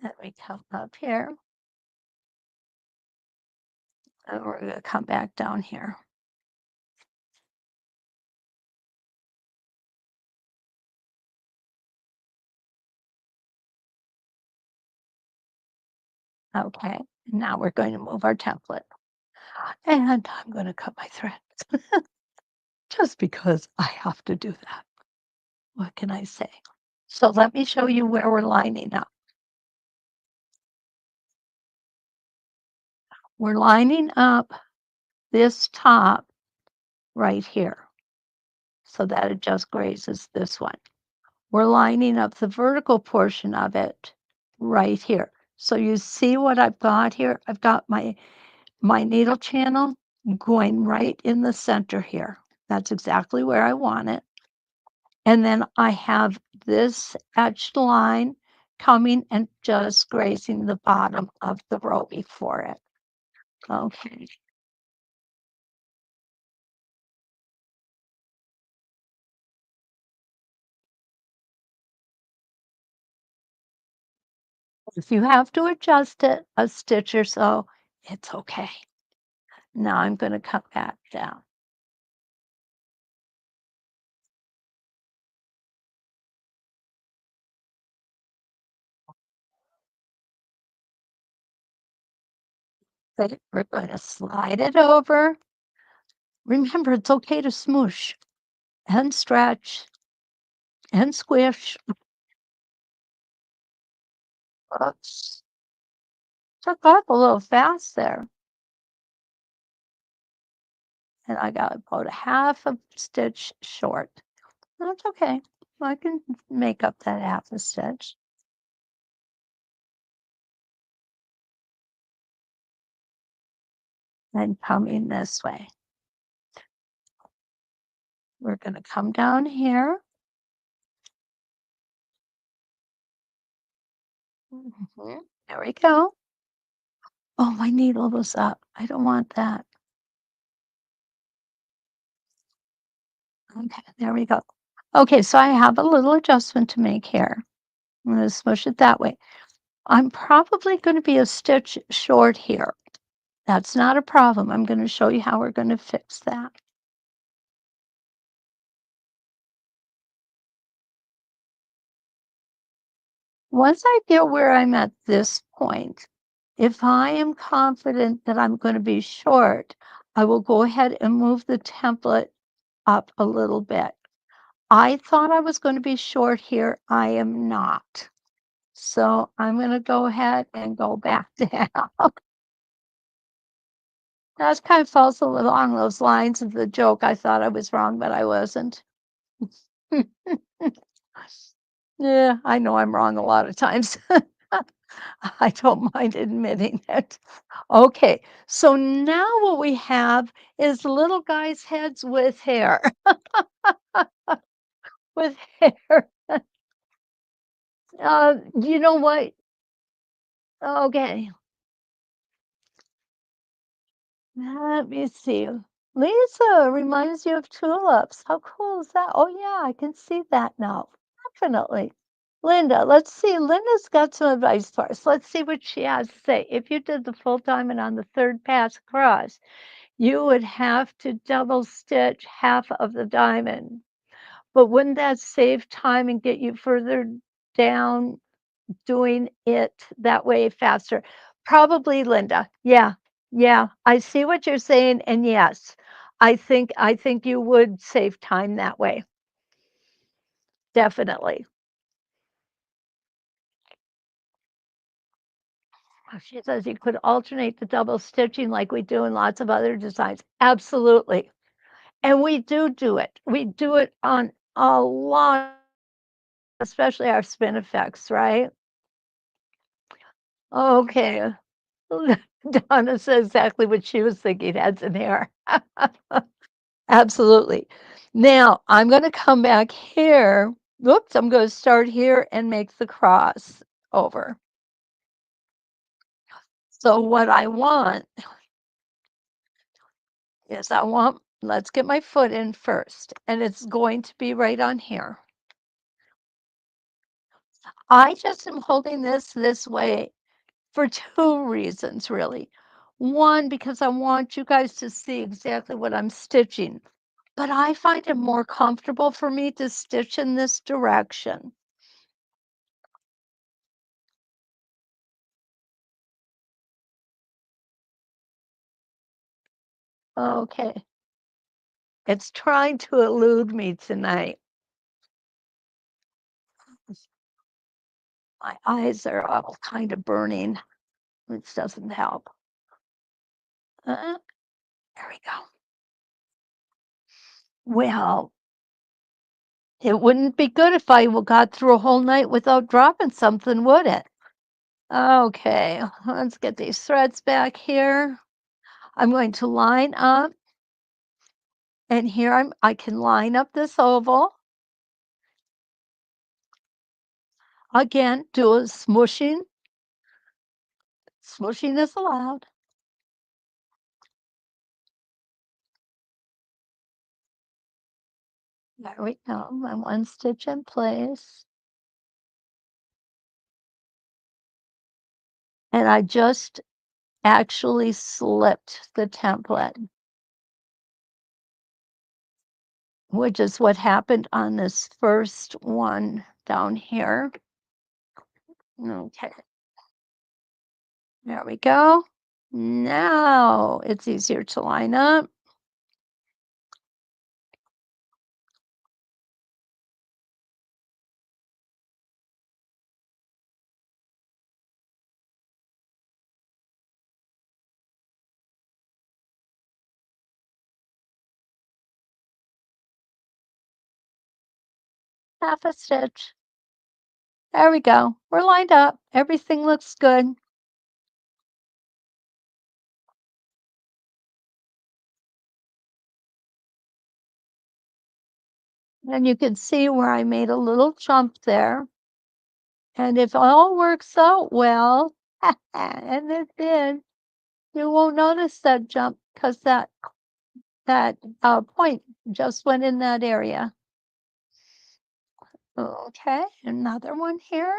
Then we come up here. And we're going to come back down here. Okay, now we're going to move our template. And I'm going to cut my thread. Just because I have to do that. What can I say? So let me show you where we're lining up. We're lining up this top right here so that it just grazes this one. We're lining up the vertical portion of it right here. So you see what I've got here? I've got my needle channel going right in the center here. That's exactly where I want it. And then I have this etched line coming and just grazing the bottom of the row before it. Okay. If you have to adjust it a stitch or so, it's okay. Now I'm going to cut back down. We're going to slide it over. Remember, it's okay to smoosh and stretch and squish. Oops. Took off a little fast there. And I got about a half a stitch short. That's okay. I can make up that half a stitch. And coming this way. We're going to come down here. There we go. Oh, my needle was up. I don't want that. Okay, there we go. Okay, so I have a little adjustment to make here. I'm going to smush it that way. I'm probably going to be a stitch short here. That's not a problem. I'm going to show you how we're going to fix that. Once I get where I'm at this point, if I am confident that I'm going to be short, I will go ahead and move the template up a little bit. I thought I was going to be short here. I am not. So I'm going to go ahead and go back down. That kind of falls along those lines of the joke. I thought I was wrong, but I wasn't. Yeah, I know I'm wrong a lot of times. I don't mind admitting it. Okay, so now what we have is little guys' heads with hair. With hair. You know what? Okay. Let me see. Lisa reminds you of tulips. How cool is that? Oh, yeah, I can see that now. Definitely. Linda, let's see. Linda's got some advice for us. Let's see what she has to say. If you did the full diamond on the third pass across, you would have to double stitch half of the diamond. But wouldn't that save time and get you further down doing it that way faster? Probably Linda. Yeah. Yeah. I see what you're saying, and yes, I think you would save time that way. Definitely. She says you could alternate the double stitching like we do in lots of other designs. Absolutely. And we do it. We do it on a lot, especially our spin effects, right? Okay. Donna says exactly what she was thinking, heads and hair. Absolutely. Now I'm going to come back here. Whoops, I'm going to start here and make the cross over. So what I want is let's get my foot in first, and it's going to be right on here. I just am holding this way for two reasons, really. One, because I want you guys to see exactly what I'm stitching, but I find it more comfortable for me to stitch in this direction. Okay. It's trying to elude me tonight. My eyes are all kind of burning, which doesn't help. There we go. Well, it wouldn't be good if I got through a whole night without dropping something, would it? Okay, let's get these threads back here. I'm going to line up, and here I can line up this oval. Again, do a smooshing. Smooshing is allowed. There we go, my one stitch in place. And I just actually slipped the template, which is what happened on this first one down here. Okay. There we go. Now it's easier to line up. Half a stitch. There we go. We're lined up. Everything looks good. And you can see where I made a little jump there. And if all works out well, and it did, you won't notice that jump because that point just went in that area. Okay, another one here.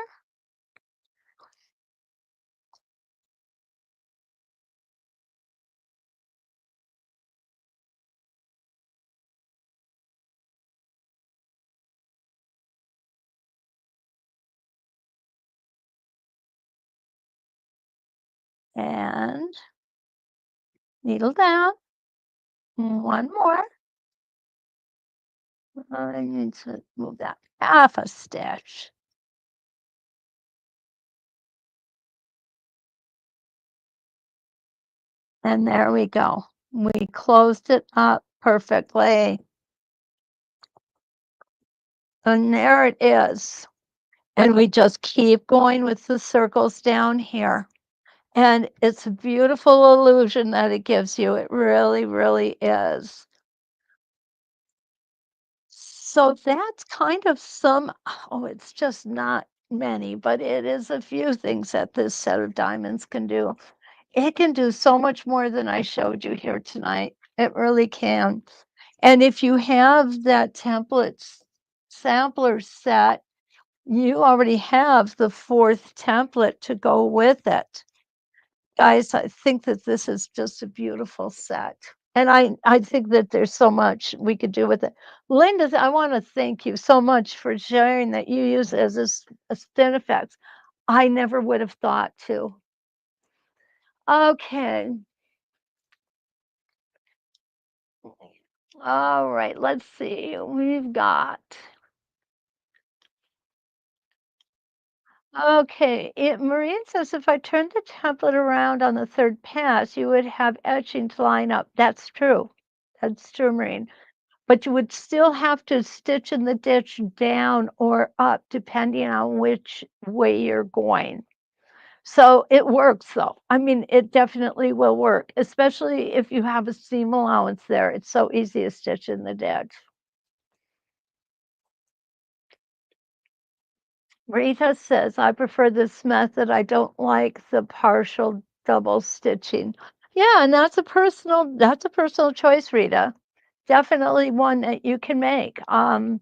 And needle down. One more. I need to move that half a stitch. And there we go. We closed it up perfectly. And there it is. And we just keep going with the circles down here. And it's a beautiful illusion that it gives you. It really, really is. So that's kind of it's just not many, but it is a few things that this set of diamonds can do. It can do so much more than I showed you here tonight. It really can. And if you have that template sampler set, you already have the fourth template to go with it. Guys, I think that this is just a beautiful set. And I think that there's so much we could do with it. Linda, I want to thank you so much for sharing that you use it as a spin effects. I never would have thought to. Okay. All right, let's see. We've got. Okay, Maureen says if I turned the template around on the third pass, you would have etching to line up. That's true. That's true, Maureen. But you would still have to stitch in the ditch down or up, depending on which way you're going. So it works though. I mean, it definitely will work, especially if you have a seam allowance there. It's so easy to stitch in the ditch. Rita says, I prefer this method. I don't like the partial double stitching. Yeah, and that's a personal choice, Rita. Definitely one that you can make. Some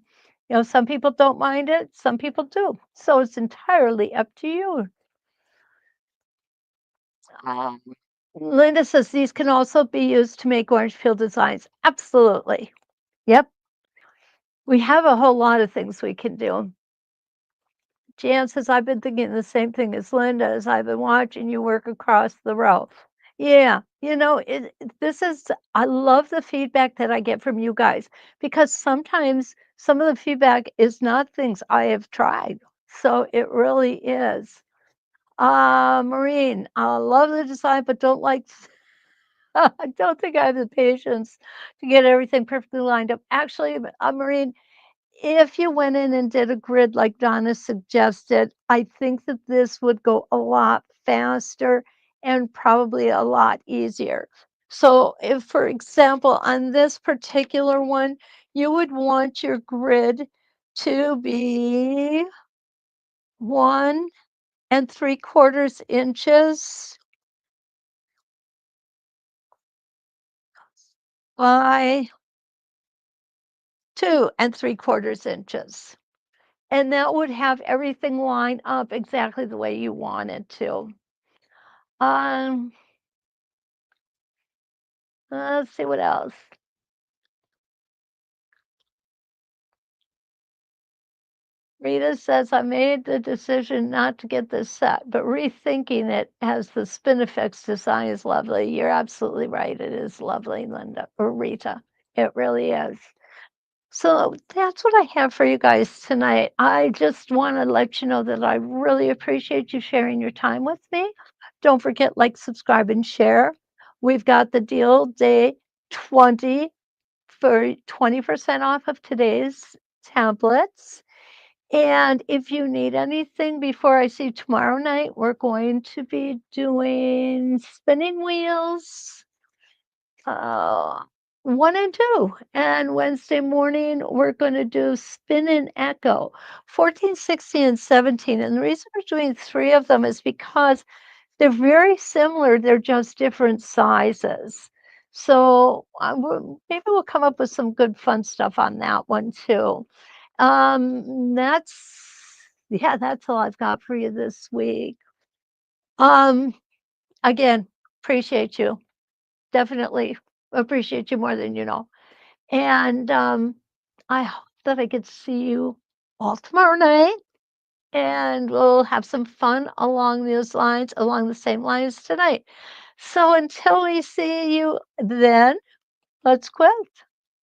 people don't mind it, some people do. So it's entirely up to you. Um, Linda says these can also be used to make orange peel designs. Absolutely. Yep. We have a whole lot of things we can do. Jan says, I've been thinking the same thing as Linda as I've been watching you work across the row. Yeah, I love the feedback that I get from you guys because sometimes some of the feedback is not things I have tried. So it really is. Maureen, I love the design, but don't like, I don't think I have the patience to get everything perfectly lined up. Actually, Maureen, if you went in and did a grid like Donna suggested, I think that this would go a lot faster and probably a lot easier. So if, for example, on this particular one, you would want your grid to be 1 3/4 inches by 2 3/4 inches. And that would have everything line up exactly the way you want it to. Um, let's see what else. Rita says, I made the decision not to get this set, but rethinking it as the Spinifex design is lovely. You're absolutely right. It is lovely, Linda or Rita. It really is. So that's what I have for you guys tonight. I just want to let you know that I really appreciate you sharing your time with me. Don't forget, like, subscribe, and share. We've got the deal day 20 for 20% off of today's templates. And if you need anything before I see you tomorrow night, we're going to be doing spinning wheels. 1 and 2. And Wednesday morning, we're going to do spin and echo 14, 16, and 17. And the reason we're doing 3 of them is because they're very similar, they're just different sizes. So maybe we'll come up with some good fun stuff on that one too. That's all I've got for you this week. Um, again, appreciate you. Definitely appreciate you more than you know. And I hope that I get to see you all tomorrow night. And we'll have some fun along those lines, along the same lines tonight. So until we see you then, let's quilt.